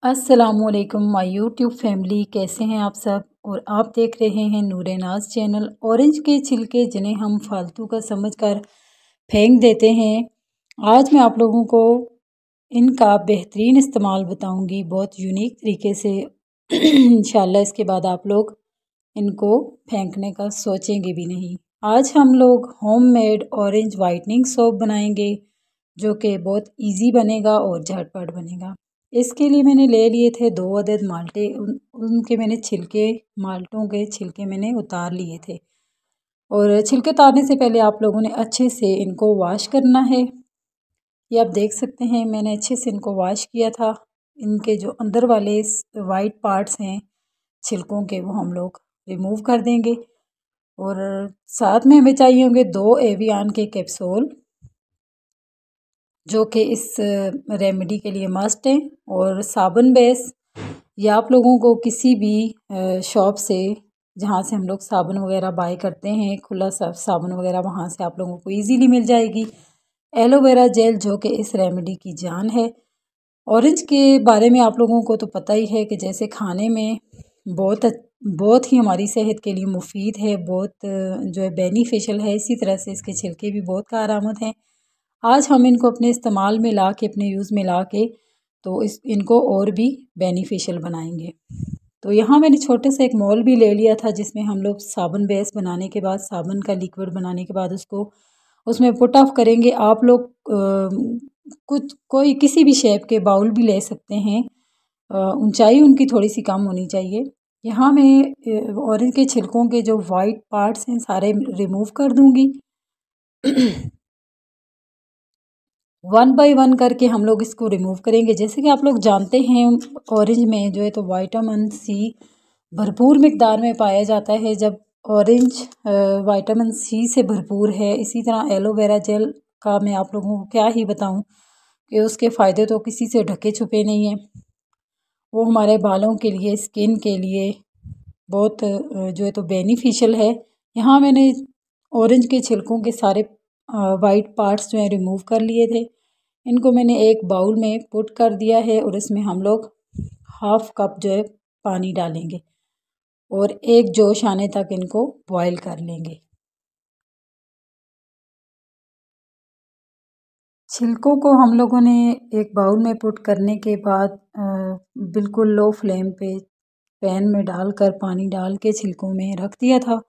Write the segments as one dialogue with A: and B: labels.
A: अस्सलामुअलैकुम my YouTube family, कैसे हैं आप सब। और आप देख रहे हैं नूरे नाज चैनल। ऑरेंज के छिलके जिन्हें हम फालतू का समझकर फेंक देते हैं, आज मैं आप लोगों को इनका बेहतरीन इस्तेमाल बताऊंगी, बहुत यूनिक तरीके से। इंशाल्लाह इसके बाद आप लोग इनको फेंकने का सोचेंगे भी नहीं। आज हम लोग होममेड ऑरेंज वाइटनिंग सोप बनाएंगे, जो कि बहुत इजी बनेगा और झटपट बनेगा। इसके लिए मैंने ले लिए थे 2 अदद माल्टे। उनके मैंने छिलके, माल्टों के छिलके मैंने उतार लिए थे। और छिलके उतारने से पहले आप लोगों ने अच्छे से इनको वॉश करना है। ये आप देख सकते हैं, मैंने अच्छे से इनको वॉश किया था। इनके जो अंदर वाले वाइट पार्ट्स हैं छिलकों के, वो हम लोग रिमूव कर देंगे। और साथ में हमें चाहिए होंगे 2 एवियन के कैप्सूल, जो कि इस रेमेडी के लिए मस्ट है। और साबुन बेस, या आप लोगों को किसी भी शॉप से, जहाँ से हम लोग साबुन वगैरह बाय करते हैं, खुला साबुन वगैरह, वहाँ से आप लोगों को इजीली मिल जाएगी। एलोवेरा जेल, जो कि इस रेमेडी की जान है। ऑरेंज के बारे में आप लोगों को तो पता ही है कि जैसे खाने में बहुत ही हमारी सेहत के लिए मुफीद है, बहुत जो है बेनिफिशियल है। इसी तरह से इसके छिलके भी बहुत कारआमद हैं। आज हम इनको अपने इस्तेमाल में ला के, अपने यूज़ में ला के, तो इनको और भी बेनिफिशियल बनाएंगे। तो यहाँ मैंने छोटे से एक मोल भी ले लिया था, जिसमें हम लोग साबुन बेस बनाने के बाद, साबुन का लिक्विड बनाने के बाद उसको उसमें पुट ऑफ करेंगे। आप लोग कोई किसी भी शेप के बाउल भी ले सकते हैं। ऊंचाई उनकी थोड़ी सी कम होनी चाहिए। यहाँ मैं ऑरेंज के छिलकों के जो वाइट पार्ट्स हैं सारे रिमूव कर दूँगी। 1 बाय 1 करके हम लोग इसको रिमूव करेंगे। जैसे कि आप लोग जानते हैं, ऑरेंज में जो है तो विटामिन सी भरपूर मिकदार में पाया जाता है। जब ऑरेंज विटामिन सी से भरपूर है, इसी तरह एलोवेरा जेल का मैं आप लोगों को क्या ही बताऊं कि उसके फ़ायदे तो किसी से ढके छुपे नहीं हैं। वो हमारे बालों के लिए, स्किन के लिए बहुत जो है तो बेनिफिशियल है। यहाँ मैंने ऑरेंज के छिलकों के सारे वाइट पार्ट्स जो हैं रिमूव कर लिए थे। इनको मैंने एक बाउल में पुट कर दिया है और इसमें हम लोग 1/2 कप जो है पानी डालेंगे और एक जोश आने तक इनको बॉईल कर लेंगे। छिलकों को हम लोगों ने एक बाउल में पुट करने के बाद बिल्कुल लो फ्लेम पे पैन में डालकर, पानी डाल के छिलकों में रख दिया था।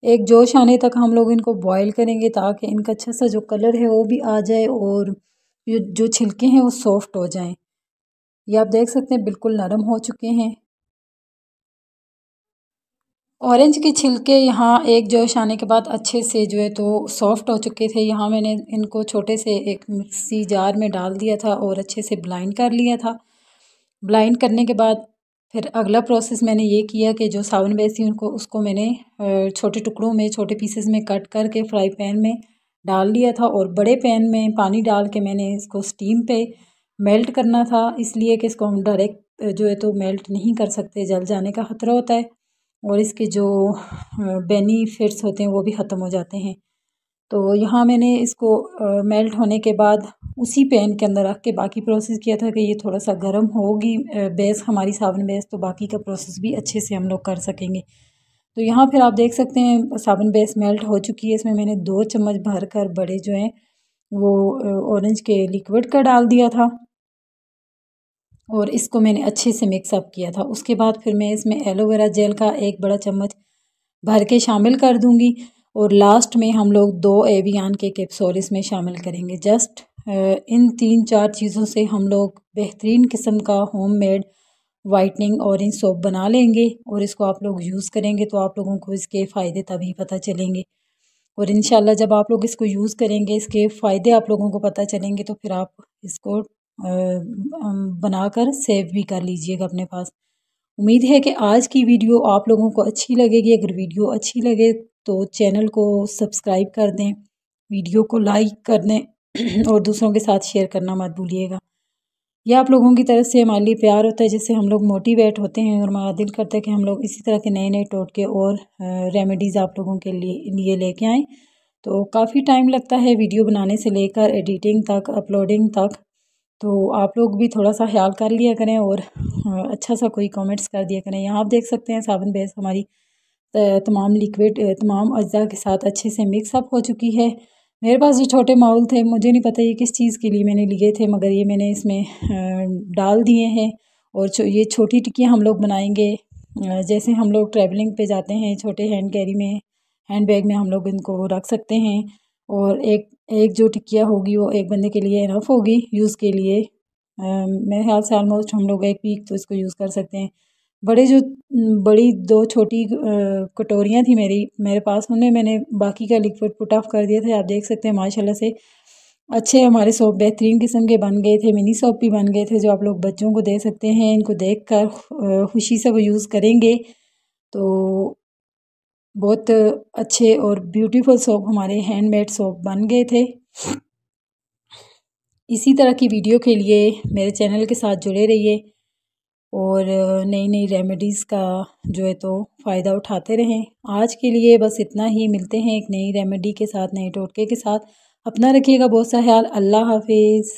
A: एक जोश आने तक हम लोग इनको बॉईल करेंगे, ताकि इनका अच्छा सा जो कलर है वो भी आ जाए और जो छिलके हैं वो सॉफ्ट हो जाएं। ये आप देख सकते हैं बिल्कुल नरम हो चुके हैं। ऑरेंज के छिलके यहाँ एक जोश आने के बाद अच्छे से जो है तो सॉफ्ट हो चुके थे। यहाँ मैंने इनको छोटे से एक मिक्सी जार में डाल दिया था और अच्छे से ब्लाइंड कर लिया था। ब्लाइंड करने के बाद फिर अगला प्रोसेस मैंने ये किया कि जो साबुन बेस थी उनको, उसको मैंने छोटे टुकड़ों में, छोटे पीसेस में कट करके फ्राई पैन में डाल लिया था। और बड़े पैन में पानी डाल के मैंने इसको स्टीम पे मेल्ट करना था, इसलिए कि इसको हम डायरेक्ट जो है तो मेल्ट नहीं कर सकते, जल जाने का ख़तरा होता है और इसके जो बेनिफिट्स होते हैं वो भी ख़त्म हो जाते हैं। तो यहाँ मैंने इसको मेल्ट होने के बाद उसी पैन के अंदर रख के बाकी प्रोसेस किया था कि ये थोड़ा सा गर्म होगी बेस, हमारी साबुन बेस, तो बाकी का प्रोसेस भी अच्छे से हम लोग कर सकेंगे। तो यहाँ फिर आप देख सकते हैं साबुन बेस मेल्ट हो चुकी है। इसमें मैंने 2 चम्मच भर कर बड़े जो हैं वो ऑरेंज के लिक्विड का डाल दिया था और इसको मैंने अच्छे से मिक्स अप किया था। उसके बाद फिर मैं इसमें एलोवेरा जेल का 1 बड़ा चम्मच भर के शामिल कर दूंगी और लास्ट में हम लोग 2 एवियन के कैप्सूल इसमें शामिल करेंगे। जस्ट इन 3-4 चीज़ों से हम लोग बेहतरीन किस्म का होममेड वाइटनिंग ऑरेंज सोप बना लेंगे और इसको आप लोग यूज़ करेंगे तो आप लोगों को इसके फ़ायदे तभी पता चलेंगे। और इंशाल्लाह जब आप लोग इसको यूज़ करेंगे, इसके फ़ायदे आप लोगों को पता चलेंगे, तो फिर आप इसको बनाकर सेव भी कर लीजिएगा अपने पास। उम्मीद है कि आज की वीडियो आप लोगों को अच्छी लगेगी। अगर वीडियो अच्छी लगे तो चैनल को सब्सक्राइब कर दें, वीडियो को लाइक कर दें और दूसरों के साथ शेयर करना मत भूलिएगा। यह आप लोगों की तरफ से हमारे लिए प्यार होता है, जिससे हम लोग मोटिवेट होते हैं और हमारा दिल करता है कि हम लोग इसी तरह के नए नए टोटके और रेमेडीज़ आप लोगों के लिए लेके आएँ। तो काफ़ी टाइम लगता है वीडियो बनाने से लेकर एडिटिंग तक, अपलोडिंग तक, तो आप लोग भी थोड़ा सा ख्याल कर लिया करें और अच्छा सा कोई कमेंट्स कर दिया करें। यहाँ आप देख सकते हैं साबुन बेस हमारी तमाम लिक्विड तमाम अज्जा के साथ अच्छे से मिक्सअप हो चुकी है। मेरे पास जो छोटे माउल थे, मुझे नहीं पता ये किस चीज़ के लिए मैंने लिए थे, मगर ये मैंने इसमें डाल दिए हैं। और ये छोटी टिक्कियाँ हम लोग बनाएंगे। जैसे हम लोग ट्रैवलिंग पे जाते हैं, छोटे हैंड कैरी में, हैंड बैग में हम लोग इनको रख सकते हैं। और एक एक जो टिक्किया होगी वो एक बंदे के लिए इनफ होगी यूज़ के लिए। मेरे ख्याल से ऑलमोस्ट हम लोग एक वीक तो इसको यूज़ कर सकते हैं। बड़ी दो छोटी कटोरियाँ थी मेरे पास, उनमें मैंने बाकी का लिक्विड पुट ऑफ कर दिया था। आप देख सकते हैं माशाल्लाह से अच्छे हमारे सोप बेहतरीन किस्म के बन गए थे। मिनी सोप भी बन गए थे जो आप लोग बच्चों को दे सकते हैं। इनको देखकर खुशी से वो यूज़ करेंगे तो बहुत अच्छे और ब्यूटीफुल सोप हमारे हैंडमेड सोप बन गए थे। इसी तरह की वीडियो के लिए मेरे चैनल के साथ जुड़े रहिए और नई नई रेमेडीज़ का जो है तो फ़ायदा उठाते रहें। आज के लिए बस इतना ही, मिलते हैं एक नई रेमेडी के साथ, नए टोटके के साथ। अपना रखिएगा बहुत सा ख्याल। अल्लाह हाफिज़।